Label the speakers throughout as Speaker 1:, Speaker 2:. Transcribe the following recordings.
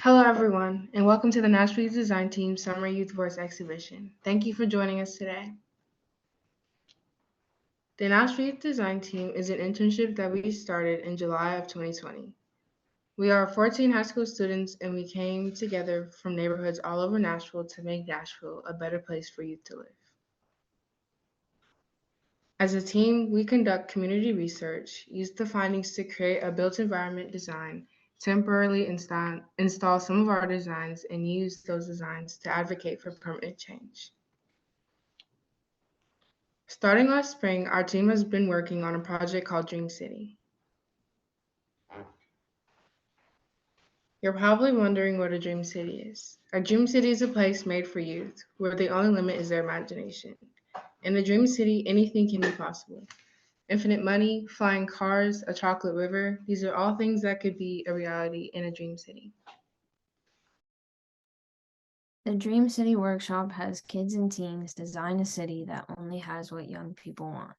Speaker 1: Hello, everyone, and welcome to the Nashville Youth Design Team Summer Youth Voice Exhibition. Thank you for joining us today. The Nashville Youth Design Team is an internship that we started in July of 2020. We are 14 high school students, and we came together from neighborhoods all over Nashville to make Nashville a better place for youth to live. As a team, we conduct community research, use the findings to create a built environment design, temporarily install some of our designs, and use those designs to advocate for permanent change. Starting last spring, our team has been working on a project called Dream City. You're probably wondering what a dream city is. A dream city is a place made for youth, where the only limit is their imagination. In the dream city, anything can be possible. Infinite money, flying cars, a chocolate river, these are all things that could be a reality in a dream city.
Speaker 2: The Dream City Workshop has kids and teens design a city that only has what young people want.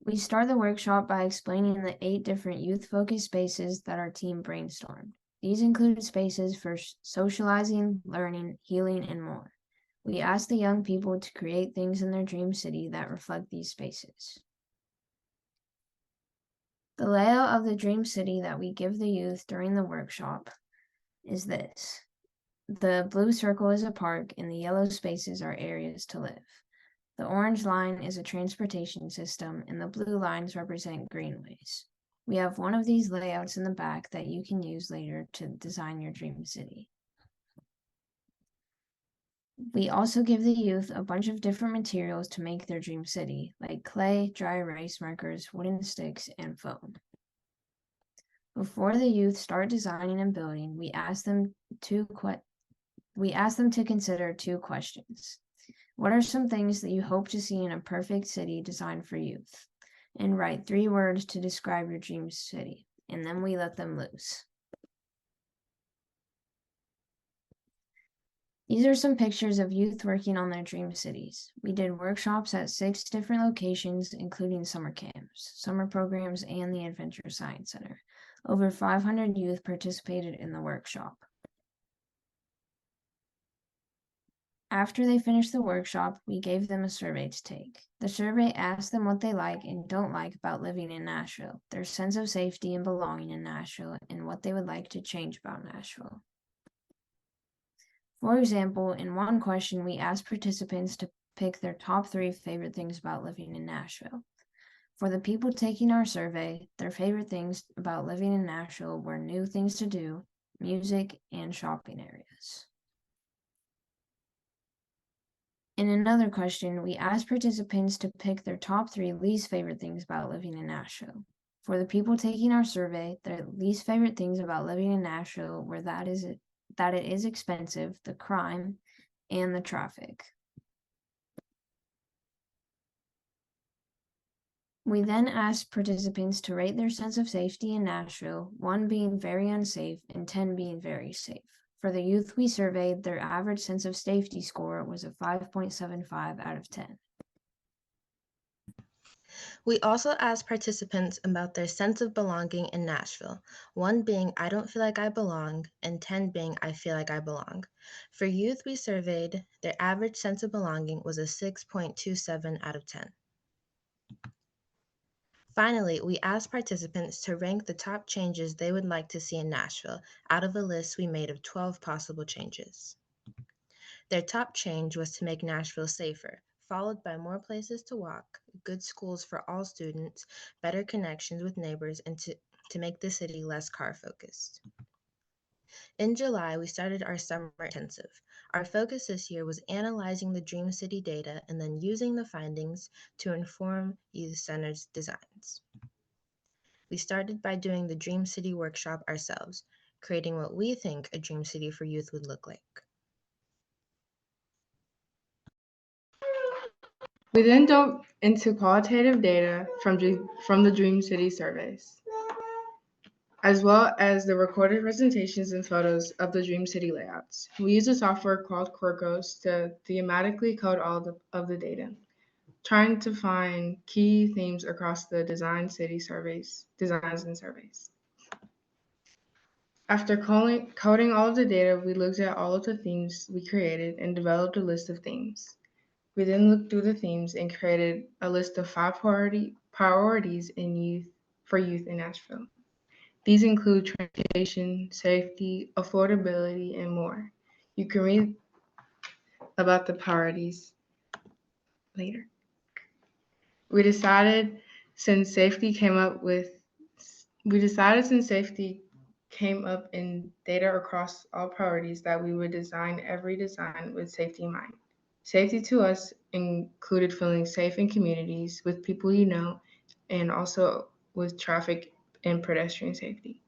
Speaker 2: We start the workshop by explaining the 8 different youth-focused spaces that our team brainstormed. These include spaces for socializing, learning, healing, and more. We asked the young people to create things in their dream city that reflect these spaces. The layout of the dream city that we give the youth during the workshop is this. The blue circle is a park, and the yellow spaces are areas to live. The orange line is a transportation system, and the blue lines represent greenways. We have one of these layouts in the back that you can use later to design your dream city. We also give the youth a bunch of different materials to make their dream city, like clay, dry erase markers, wooden sticks, and foam. Before the youth start designing and building, we ask them to consider 2 questions. What are some things that you hope to see in a perfect city designed for youth? And write 3 words to describe your dream city, and then we let them loose. These are some pictures of youth working on their dream cities. We did workshops at 6 different locations, including summer camps, summer programs, and the Adventure Science Center. Over 500 youth participated in the workshop. After they finished the workshop, we gave them a survey to take. The survey asked them what they like and don't like about living in Nashville, their sense of safety and belonging in Nashville, and what they would like to change about Nashville. For example, in one question, we asked participants to pick their top 3 favorite things about living in Nashville. For the people taking our survey, their favorite things about living in Nashville were new things to do, music, and shopping areas. In another question, we asked participants to pick their top 3 least favorite things about living in Nashville. For the people taking our survey, their least favorite things about living in Nashville were that it is expensive, the crime, and the traffic. We then asked participants to rate their sense of safety in Nashville, 1 being very unsafe and 10 being very safe. For the youth we surveyed, their average sense of safety score was a 5.75 out of 10.
Speaker 3: We also asked participants about their sense of belonging in Nashville, 1 being I don't feel like I belong, and 10 being I feel like I belong. For youth we surveyed, their average sense of belonging was a 6.27 out of 10. Finally, we asked participants to rank the top changes they would like to see in Nashville out of a list we made of 12 possible changes. Their top change was to make Nashville safer, followed by more places to walk, good schools for all students, better connections with neighbors, and to make the city less car-focused. In July, we started our summer intensive. Our focus this year was analyzing the Dream City data and then using the findings to inform youth-centered designs. We started by doing the Dream City workshop ourselves, creating what we think a dream city for youth would look like.
Speaker 1: We then dove into qualitative data from the Dream City surveys, as well as the recorded presentations and photos of the Dream City layouts. We use a software called Quirkos to thematically code all of the data, trying to find key themes across the designs and surveys. After coding all of the data, we looked at all of the themes we created and developed a list of themes. We then looked through the themes and created a list of 5 priorities for youth in Nashville. These include transportation, safety, affordability, and more. You can read about the priorities later. We decided since safety came up in data across all priorities that we would design every design with safety in mind. Safety to us included feeling safe in communities with people you know and also with traffic and pedestrian safety.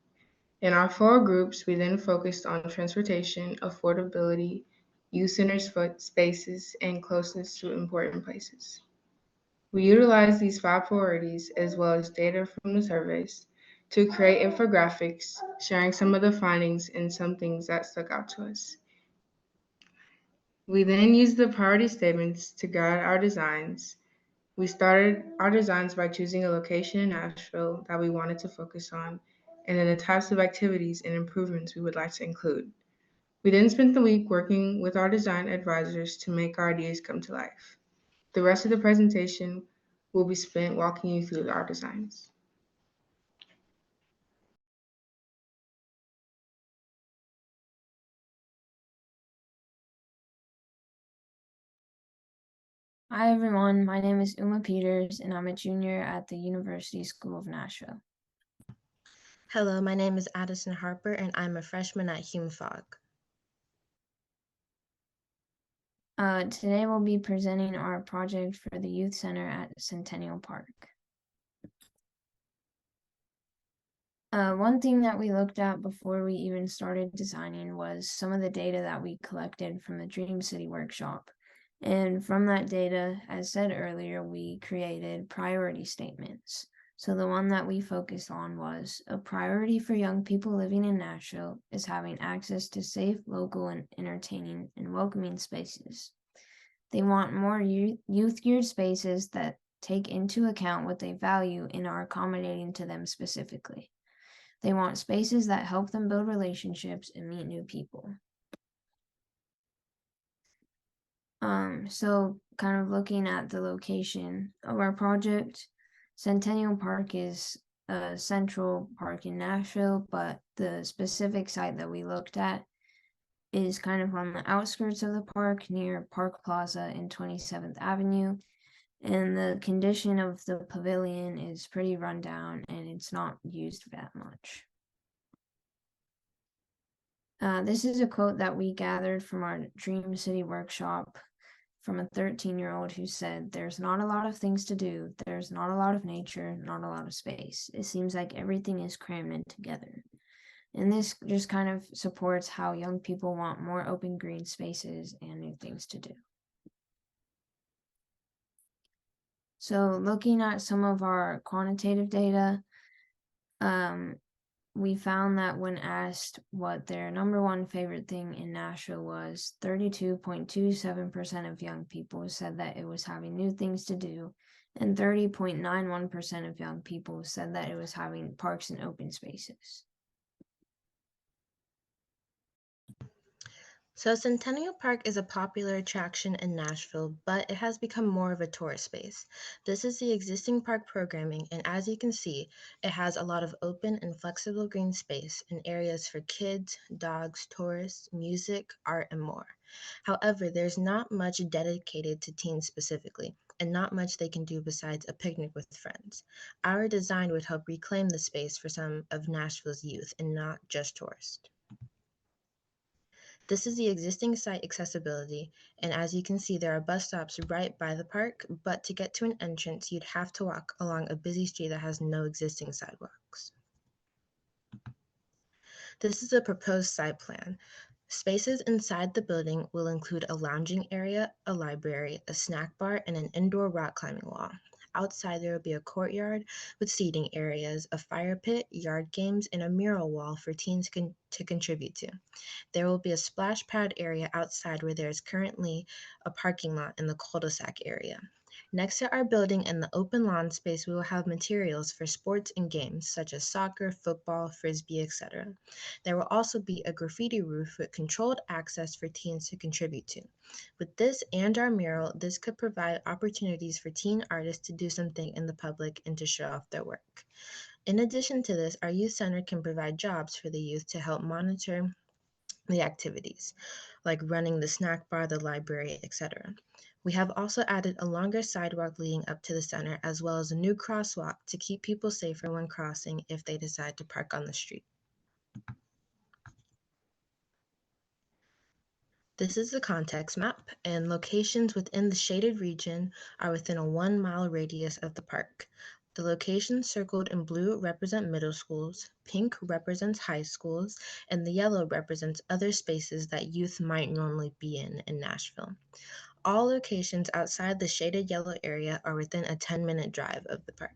Speaker 1: In our 4 groups, we then focused on transportation, affordability, youth-centered spaces, and closeness to important places. We utilized these 5 priorities as well as data from the surveys to create infographics sharing some of the findings and some things that stuck out to us. We then used the priority statements to guide our designs. We started our designs by choosing a location in Nashville that we wanted to focus on, and then the types of activities and improvements we would like to include. We then spent the week working with our design advisors to make our ideas come to life. The rest of the presentation will be spent walking you through our designs.
Speaker 2: Hi everyone, my name is Uma Peters and I'm a junior at the University School of Nashville.
Speaker 3: Hello, my name is Addison Harper, and I'm a freshman at Hume Fogg.
Speaker 2: Today we'll be presenting our project for the Youth Center at Centennial Park. One thing that we looked at before we even started designing was some of the data that we collected from the Dream City workshop. And from that data, as said earlier, we created priority statements. So the one that we focused on was a priority for young people living in Nashville is having access to safe, local, and entertaining and welcoming spaces. They want more youth-geared spaces that take into account what they value and are accommodating to them specifically. They want spaces that help them build relationships and meet new people. So kind of looking at the location of our project, Centennial Park is a central park in Nashville, but the specific site that we looked at is kind of on the outskirts of the park near Park Plaza and 27th Avenue. And the condition of the pavilion is pretty rundown and it's not used that much. This is a quote that we gathered from our Dream City workshop from a 13-year-old who said, "There's not a lot of things to do. There's not a lot of nature, not a lot of space. It seems like everything is crammed in together." And this just kind of supports how young people want more open green spaces and new things to do. So looking at some of our quantitative data, we found that when asked what their number one favorite thing in Nashville was, 32.27% of young people said that it was having new things to do, and 30.91% of young people said that it was having parks and open spaces.
Speaker 3: So Centennial Park is a popular attraction in Nashville, but it has become more of a tourist space. This is the existing park programming, and as you can see, it has a lot of open and flexible green space and areas for kids, dogs, tourists, music, art, and more. However, there's not much dedicated to teens specifically, and not much they can do besides a picnic with friends. Our design would help reclaim the space for some of Nashville's youth and not just tourists. This is the existing site accessibility, and as you can see, there are bus stops right by the park, but to get to an entrance, you'd have to walk along a busy street that has no existing sidewalks. This is a proposed site plan. Spaces inside the building will include a lounging area, a library, a snack bar, and an indoor rock climbing wall. Outside, there will be a courtyard with seating areas, a fire pit, yard games, and a mural wall for teens to contribute to. There will be a splash pad area outside where there is currently a parking lot in the cul-de-sac area. Next to our building and the open lawn space, we will have materials for sports and games such as soccer, football, frisbee, etc. There will also be a graffiti roof with controlled access for teens to contribute to. With this and our mural, this could provide opportunities for teen artists to do something in the public and to show off their work. In addition to this, our youth center can provide jobs for the youth to help monitor the activities, like running the snack bar, the library, etc. We have also added a longer sidewalk leading up to the center, as well as a new crosswalk to keep people safer when crossing if they decide to park on the street. This is the context map, and locations within the shaded region are within a 1-mile radius of the park. The locations circled in blue represent middle schools, pink represents high schools, and the yellow represents other spaces that youth might normally be in Nashville. All locations outside the shaded yellow area are within a 10-minute drive of the park.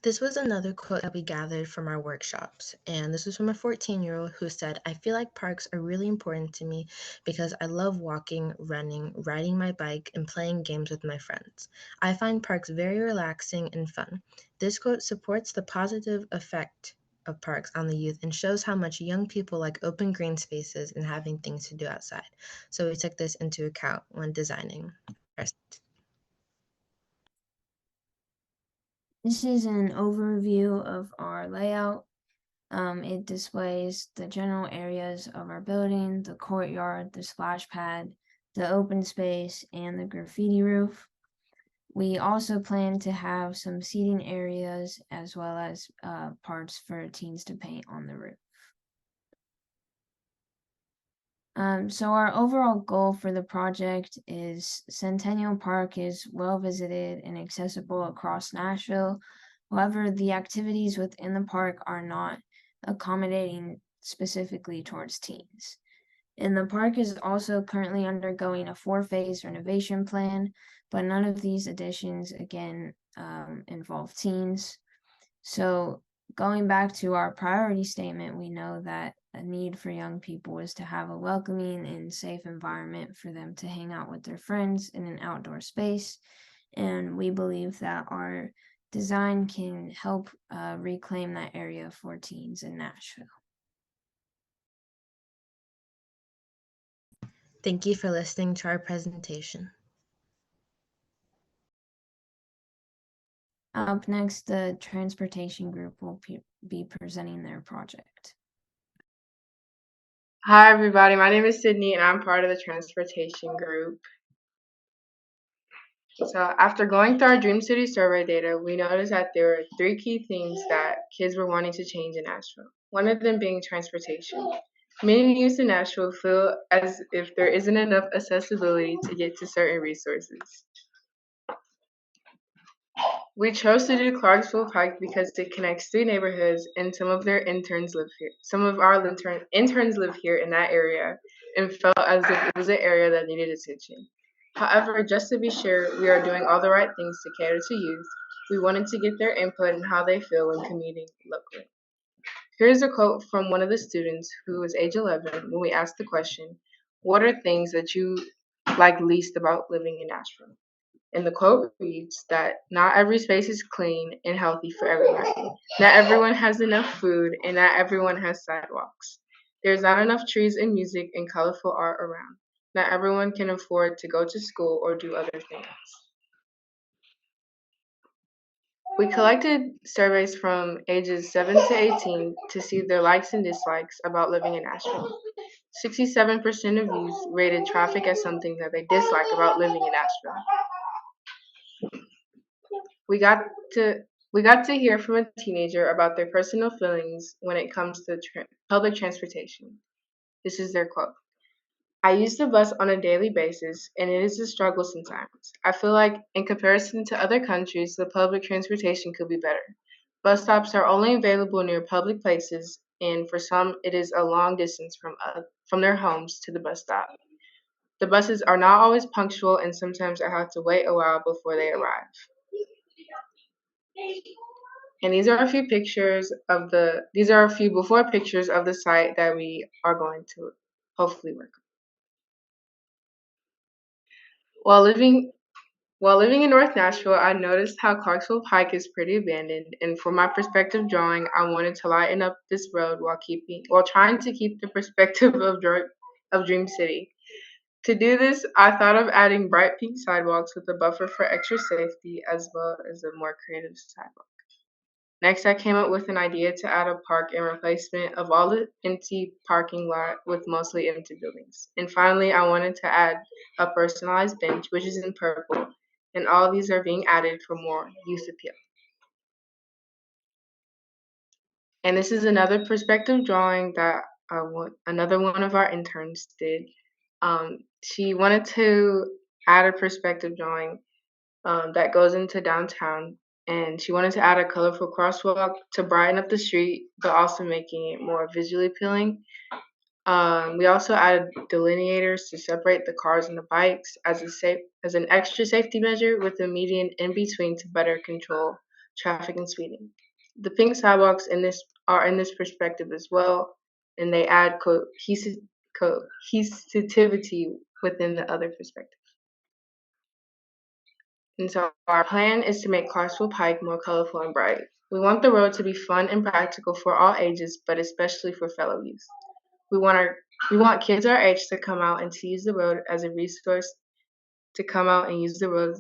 Speaker 3: This was another quote that we gathered from our workshops, and this was from a 14-year-old who said, "I feel like parks are really important to me because I love walking, running, riding my bike, and playing games with my friends. I find parks very relaxing and fun." This quote supports the positive effect of parks on the youth and shows how much young people like open green spaces and having things to do outside. So we took this into account when designing our site.
Speaker 2: This is an overview of our layout. It displays the general areas of our building, the courtyard, the splash pad, the open space, and the graffiti roof. We also plan to have some seating areas as well as parts for teens to paint on the roof. So our overall goal for the project is Centennial Park is well visited and accessible across Nashville. However, the activities within the park are not accommodating specifically towards teens. And the park is also currently undergoing a 4-phase renovation plan, but none of these additions, again, involve teens. So going back to our priority statement, we know that a need for young people is to have a welcoming and safe environment for them to hang out with their friends in an outdoor space. And we believe that our design can help reclaim that area for teens in Nashville.
Speaker 3: Thank you for listening to our presentation.
Speaker 2: Up next, the transportation group will be presenting their project.
Speaker 1: Hi, everybody. My name is Sydney, and I'm part of the transportation group. So after going through our Dream City survey data, we noticed that there were 3 key themes that kids were wanting to change in Nashville. One of them being transportation. Many youth in Nashville feel as if there isn't enough accessibility to get to certain resources. We chose to do Clarksville Pike because it connects 3 neighborhoods, and some of their interns live here. Some of our interns live here in that area, and felt as if it was an area that needed attention. However, just to be sure we are doing all the right things to cater to youth, we wanted to get their input on how they feel when commuting locally. Here's a quote from one of the students who was age 11 when we asked the question, "What are things that you like least about living in Nashville?" And the quote reads that not every space is clean and healthy for everybody. Not everyone has enough food, and not everyone has sidewalks. There's not enough trees and music and colorful art around. Not everyone can afford to go to school or do other things. We collected surveys from ages 7 to 18 to see their likes and dislikes about living in Nashville. 67% of youth rated traffic as something that they dislike about living in Nashville. We got to hear from a teenager about their personal feelings when it comes to public transportation. This is their quote. "I use the bus on a daily basis, and it is a struggle sometimes. I feel like, in comparison to other countries, the public transportation could be better. Bus stops are only available near public places, and for some, it is a long distance from their homes to the bus stop. The buses are not always punctual, and sometimes I have to wait a while before they arrive." And these are a few before pictures of the site that we are going to hopefully work on. While living in North Nashville, I noticed how Clarksville Pike is pretty abandoned, and for my perspective drawing, I wanted to lighten up this road while trying to keep the perspective of Dream City. To do this, I thought of adding bright pink sidewalks with a buffer for extra safety as well as a more creative sidewalk. Next, I came up with an idea to add a park in replacement of all the empty parking lot with mostly empty buildings. And finally, I wanted to add a personalized bench, which is in purple, and all these are being added for more youth appeal. And this is another perspective drawing that another one of our interns did. She wanted to add a perspective drawing that goes into downtown, and she wanted to add a colorful crosswalk to brighten up the street, but also making it more visually appealing. We also added delineators to separate the cars and the bikes as an extra safety measure, with a median in between to better control traffic and speeding. The pink sidewalks are in this perspective as well, and they add cohesivity within the other perspective. And so our plan is to make Clarksville Pike more colorful and bright. We want the road to be fun and practical for all ages, but especially for fellow youth. We want kids our age to come out and to use the road as a resource to come out and use the road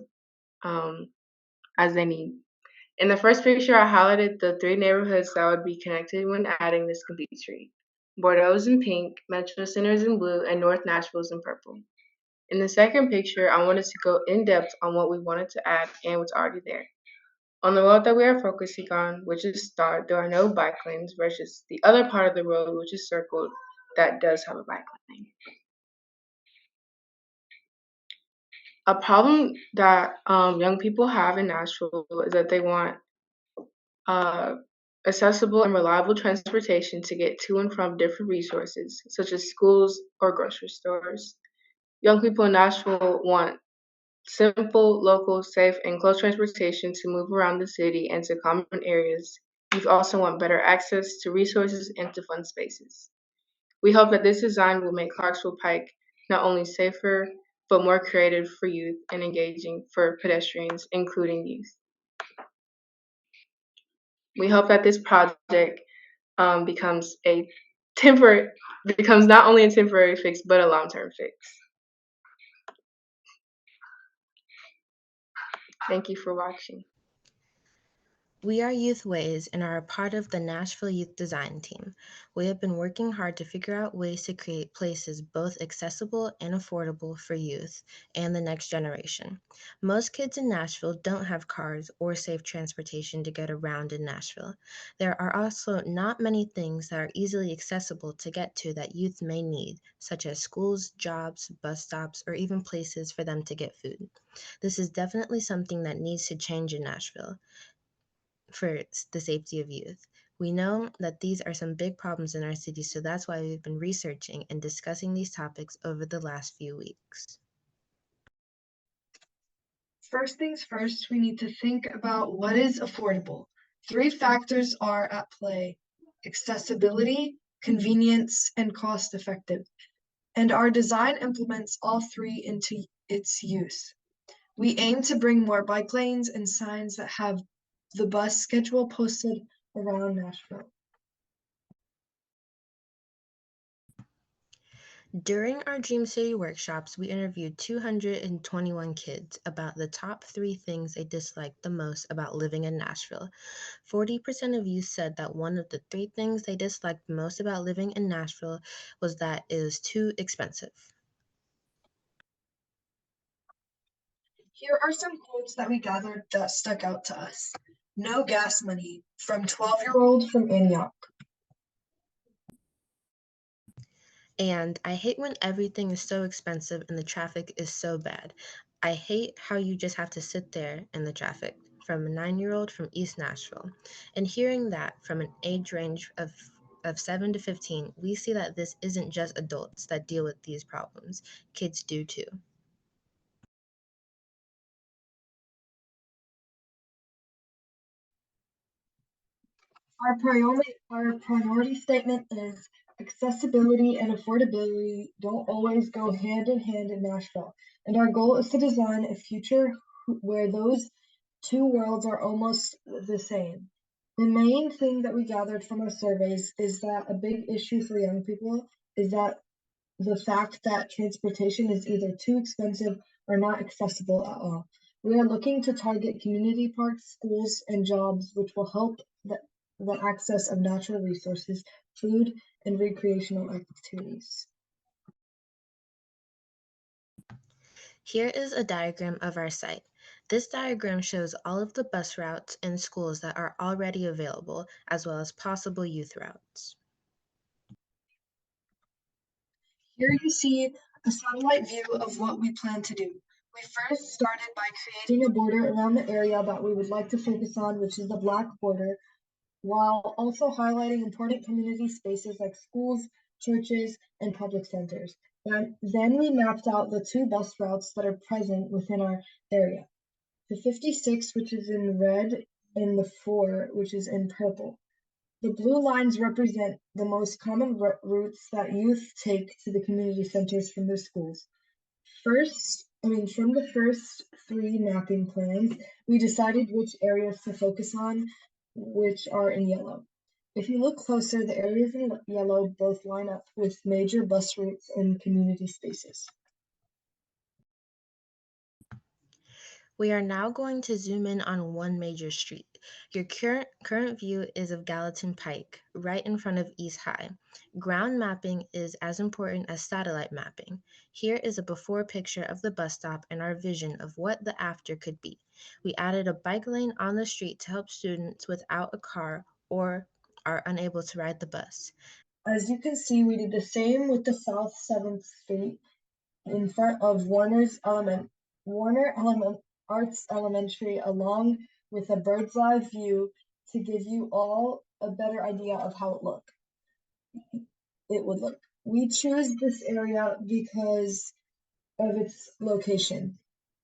Speaker 1: as they need. In the first picture, I highlighted the 3 neighborhoods that would be connected when adding this complete street. Bordeaux's in pink, Metro Center's in blue, and North Nashville's in purple. In the second picture, I wanted to go in depth on what we wanted to add and what's already there. On the road that we are focusing on, which is Star, there are no bike lanes versus the other part of the road, which is circled, that does have a bike lane. A problem that young people have in Nashville is that they want accessible and reliable transportation to get to and from different resources, such as schools or grocery stores. Young people in Nashville want simple, local, safe, and close transportation to move around the city and to common areas. Youth also want better access to resources and to fun spaces. We hope that this design will make Clarksville Pike not only safer, but more creative for youth and engaging for pedestrians, including youth. We hope that this project becomes not only a temporary fix, but a long-term fix. Thank you for watching.
Speaker 3: We are Youth Ways and are a part of the Nashville Youth Design Team. We have been working hard to figure out ways to create places both accessible and affordable for youth and the next generation. Most kids in Nashville don't have cars or safe transportation to get around in Nashville. There are also not many things that are easily accessible to get to that youth may need, such as schools, jobs, bus stops, or even places for them to get food. This is definitely something that needs to change in Nashville for the safety of youth. We know that these are some big problems in our city, so that's why we've been researching and discussing these topics over the last few weeks.
Speaker 4: First things first, we need to think about what is affordable. 3 factors are at play: accessibility, convenience, and cost effective. And our design implements all 3 into its use. We aim to bring more bike lanes and signs that have the bus schedule posted around Nashville.
Speaker 3: During our Dream City workshops, we interviewed 221 kids about the top 3 things they disliked the most about living in Nashville. 40% of youth said that one of the 3 things they disliked most about living in Nashville was that it is too expensive.
Speaker 4: Here are some quotes that we gathered that stuck out to us. No gas money, from 12-year-old from Antioch.
Speaker 3: And I hate when everything is so expensive and the traffic is so bad. I hate how you just have to sit there in the traffic, from a 9-year-old from East Nashville. And hearing that from an age range of 7 to 15, we see that this isn't just adults that deal with these problems. Kids do too.
Speaker 4: Our priority statement is Accessibility and affordability don't always go hand in hand in Nashville, and our goal is to design a future where those two worlds are almost the same. The main thing that we gathered from our surveys is that a big issue for young people is that the fact that transportation is either too expensive or not accessible at all. We are looking to target community parks, schools, and jobs, which will help the access of natural resources, food, and recreational activities.
Speaker 3: Here is a diagram of our site. This diagram shows all of the bus routes and schools that are already available, as well as possible youth routes.
Speaker 4: Here you see a satellite view of what we plan to do. We first started by creating a border around the area that we would like to focus on, which is the black border, while also highlighting important community spaces like schools, churches, and public centers. Then we mapped out the two bus routes that are present within our area. The 56, which is in red, and the 4, which is in purple. The blue lines represent the most common routes that youth take to the community centers from their schools. From the first 3 mapping plans, we decided which areas to focus on, which are in yellow. If you look closer, the areas in yellow both line up with major bus routes and community spaces.
Speaker 3: We are now going to zoom in on one major street. Your current view is of Gallatin Pike, right in front of East High. Ground mapping is as important as satellite mapping. Here is a before picture of the bus stop and our vision of what the after could be. We added a bike lane on the street to help students without a car or are unable to ride the bus.
Speaker 4: As you can see, we did the same with the South 7th Street in front of Warner Arts Elementary, along with a bird's eye view to give you all a better idea of how it would look. We choose this area because of its location.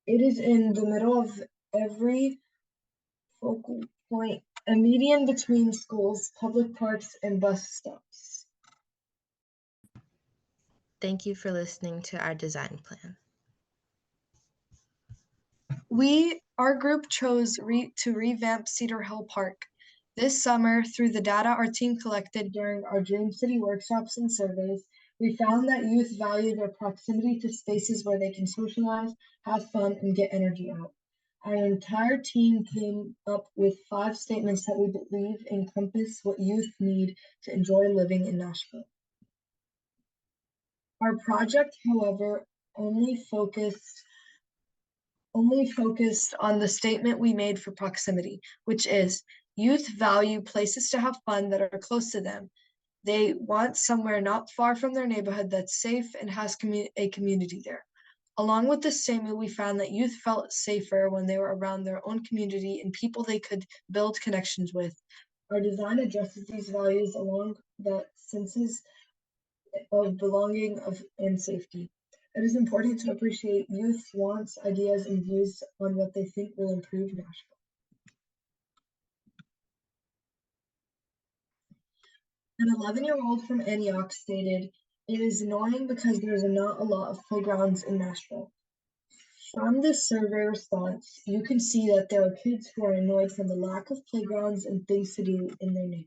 Speaker 4: It is in the middle of every focal point, a median between schools, public parks, and bus stops.
Speaker 3: Thank you for listening to our design plan.
Speaker 4: Our group chose to revamp Cedar Hill Park. This summer, through the data our team collected during our Dream City workshops and surveys, we found that youth value their proximity to spaces where they can socialize, have fun, and get energy out. Our entire team came up with 5 statements that we believe encompass what youth need to enjoy living in Nashville. Our project, however, only focused on the statement we made for proximity, which is youth value places to have fun that are close to them. They want somewhere not far from their neighborhood that's safe and has a community there. Along with this statement, we found that youth felt safer when they were around their own community and people they could build connections with. Our design addresses these values along that senses of belonging and safety. It is important to appreciate youth's wants, ideas, and views on what they think will improve Nashville. An 11-year-old from Antioch stated, "It is annoying because there's not a lot of playgrounds in Nashville." From this survey response, you can see that there are kids who are annoyed from the lack of playgrounds and things to do in their neighborhood.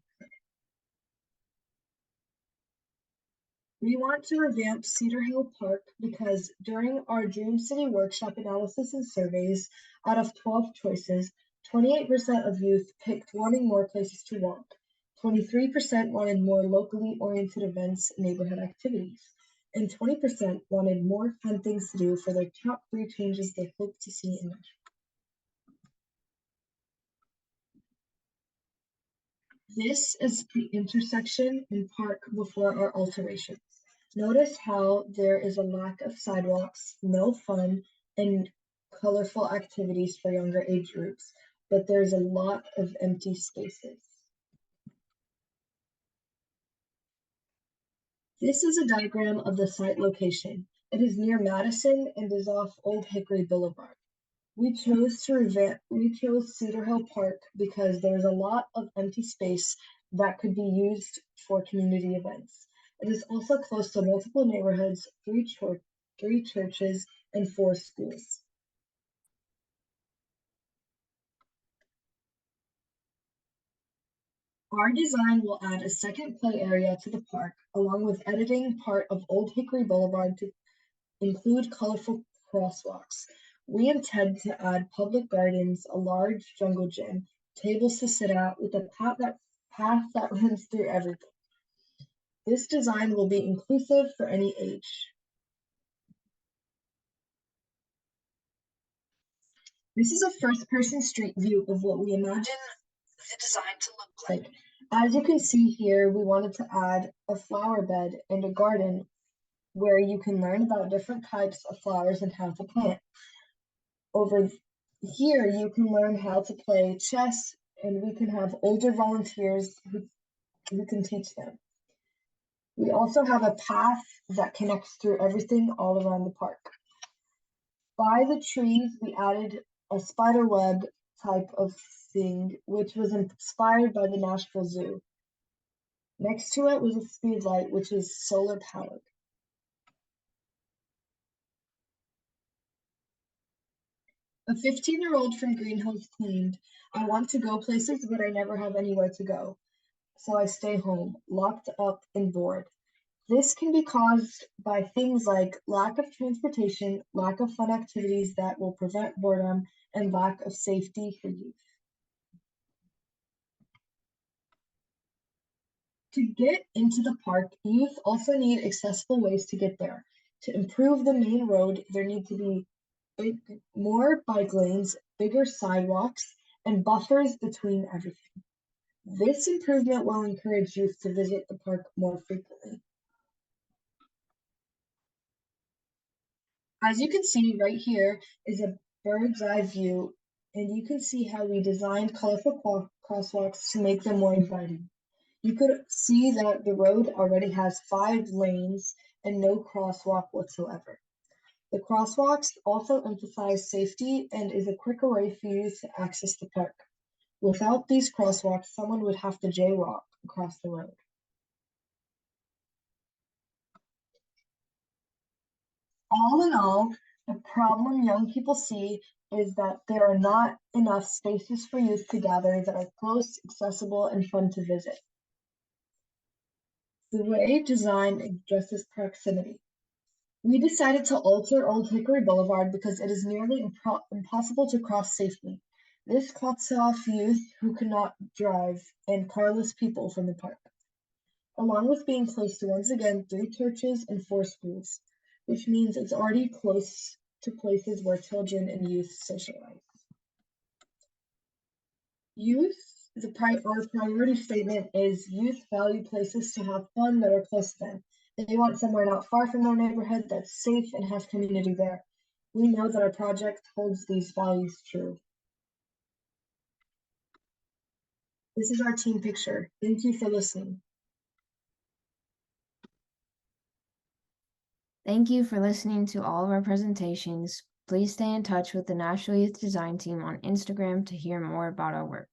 Speaker 4: We want to revamp Cedar Hill Park because during our Dream City workshop analysis and surveys, out of 12 choices, 28% of youth picked wanting more places to walk. 23% wanted more locally oriented events and neighborhood activities, and 20% wanted more fun things to do for their top 3 changes they hope to see in Nashville. This is the intersection and park before our alterations. Notice how there is a lack of sidewalks, no fun, and colorful activities for younger age groups, but there's a lot of empty spaces. This is a diagram of the site location. It is near Madison and is off Old Hickory Boulevard. We chose Cedar Hill Park because there's a lot of empty space that could be used for community events. It is also close to multiple neighborhoods, three churches, and 4 schools. Our design will add a second play area to the park, along with editing part of Old Hickory Boulevard to include colorful crosswalks. We intend to add public gardens, a large jungle gym, tables to sit at, with a path that runs through everything. This design will be inclusive for any age. This is a first-person street view of what we imagine the design to look like. As you can see here, we wanted to add a flower bed and a garden where you can learn about different types of flowers and how to plant. Over here, you can learn how to play chess, and we can have older volunteers who can teach them. We also have a path that connects through everything all around the park. By the trees, we added a spider web type of thing, which was inspired by the Nashville Zoo. Next to it was a speed light, which is solar powered. A 15-year-old from Green Hills claimed, "I want to go places, but I never have anywhere to go. So I stay home, locked up and bored." This can be caused by things like lack of transportation, lack of fun activities that will prevent boredom, and lack of safety for youth. To get into the park, youth also need accessible ways to get there. To improve the main road, there need to be more bike lanes, bigger sidewalks, and buffers between everything. This improvement will encourage youth to visit the park more frequently. As you can see right here is a bird's eye view, and you can see how we designed colorful crosswalks to make them more inviting. You could see that the road already has 5 lanes and no crosswalk whatsoever. The crosswalks also emphasize safety and is a quicker way for you to access the park. Without these crosswalks, someone would have to jaywalk across the road. All in all, the problem young people see is that there are not enough spaces for youth to gather that are close, accessible, and fun to visit. The way design addresses proximity. We decided to alter Old Hickory Boulevard because it is nearly impossible to cross safely. This cuts off youth who cannot drive and carless people from the park, along with being close to, once again, 3 churches and 4 schools, which means it's already close to places where children and youth socialize. Our priority statement is youth value places to have fun that are close to them. They want somewhere not far from their neighborhood that's safe and has community there. We know that our project holds these values true. This is our team picture. Thank you for listening.
Speaker 2: Thank you for listening to all of our presentations. Please stay in touch with the National Youth Design Team on Instagram to hear more about our work.